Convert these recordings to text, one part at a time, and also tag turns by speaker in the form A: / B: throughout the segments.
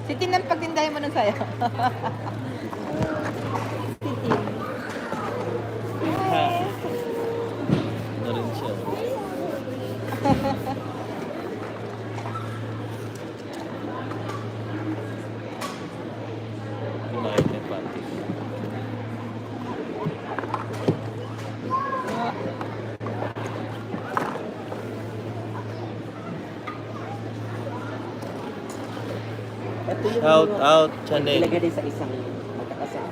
A: Si Tin ang pagtindahin mo ng sayo. Si Tin.
B: Ano rin siya. Kumain ng panty.
C: Ito yung
B: Shout out, Chanel.
C: ilagay din sa isang magkakasama.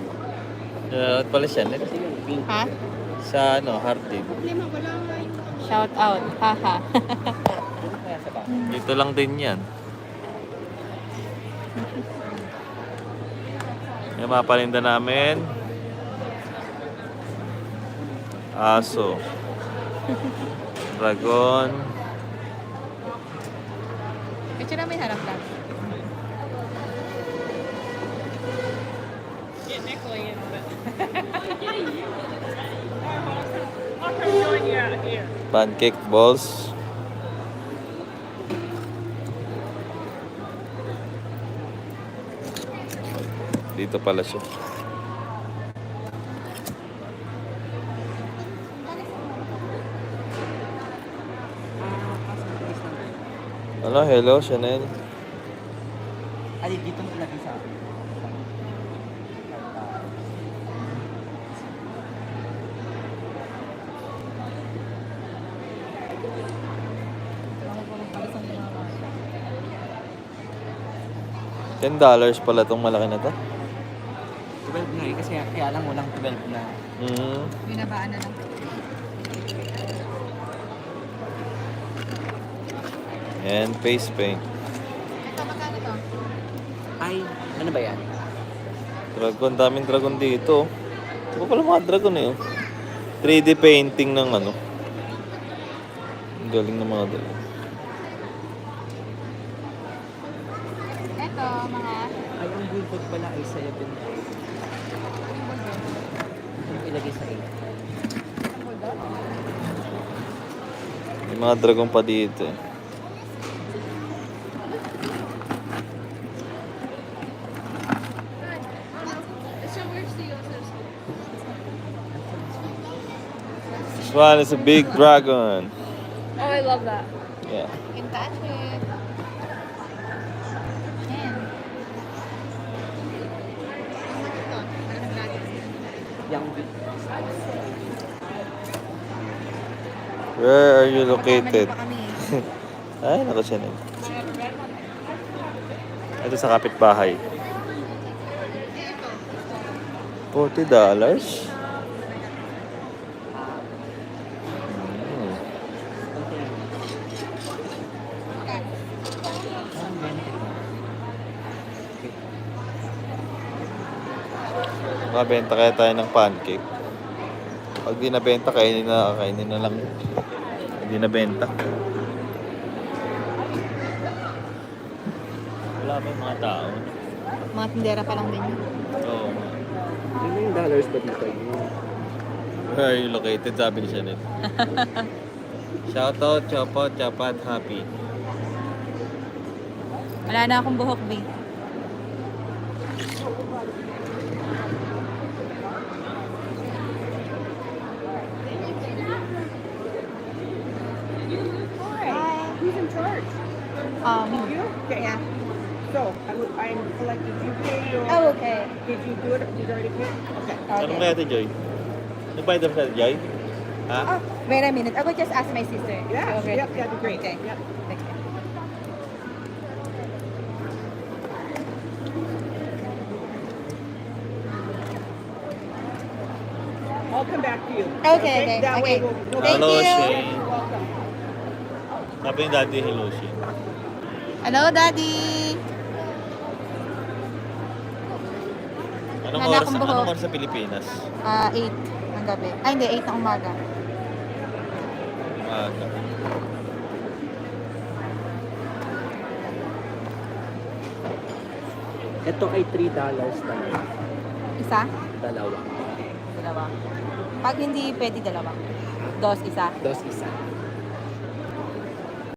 B: Shout pala Chanel.
C: Kasi yung pink.
A: Ha?
B: Sa ano, Hearted.
A: Shout out. Haha.
C: Ano kaya sa bahay?
B: Dito lang din yan. Yung mga paninda namin. Aso. Dragon.
A: Picture namin harap lang.
B: Pancake balls. Dito pala siya. Ano, hello, Chanel.
C: Ay, dito mo lagi sa akin.
B: $10 pala itong malaki na to.
C: 12 na eh, kasi kaya lang walang 12 na.
A: Binabaan na lang.
B: And face paint.
A: Ito, magkano to?
C: Ay, ano ba yan?
B: Dragon, daming dragon dito. Ito pala mga dragon eh. 3D painting ng ano. Ang galing ng mga dragon.
A: Ito, mga...
C: Ay, ang bulldog pala ay sa 11. Yung ilagay sa 8.
B: May mga dragon pa dito eh. This one is a big dragon.
A: Oh, I love that.
B: Yeah.
A: You can touch it. Ayan.
C: Yung
B: Where are you located?
A: Pa kami.
B: Ay, naku siya na. Ito sa kapitbahay. $40? Makabenta kaya tayo ng pancake. Pag di nabenta, kainin na lang. Hindi nabenta. Wala pa yung mga tao.
A: Mga tindera pa lang din yun.
B: Oo.
C: ano yung dollars ba dito?
B: Where are you located? Sabi ni Chanel. Shoutout, chopat, chapat, happy.
A: Wala na akong buhok, B.
D: Who's in charge? You? Yeah. So, I'm collecting. Did you pay your...
A: Oh, okay.
D: Did you do it? Did you already pay? Okay.
B: Anong kaya ito, Joy? Nagbayad na ba siya, Joy? Ha?
A: Oh, wait a minute. I will just ask my sister.
D: Yeah,
A: Okay.
D: yep, that'd be great.
A: Okay.
D: Yep.
A: Okay.
D: I'll come back to you.
A: Okay, okay,
D: That
A: okay.
D: way we'll
A: Thank
B: Hello,
A: you.
B: Shane.
D: You're welcome.
B: Sabi ni Daddy, hello siya.
A: Hello, Daddy.
B: Anong
A: Wala
B: oras,
A: akong buhok.
B: anong oras sa Pilipinas?
A: 8 ng gabi. Ay, hindi. 8 ng umaga.
B: Umaga.
C: Ito ay $3 talaga.
A: Isa?
C: Dalawa.
A: Dalawa. Pag hindi pwede dalawa. Dos, isa.
C: Dos isa.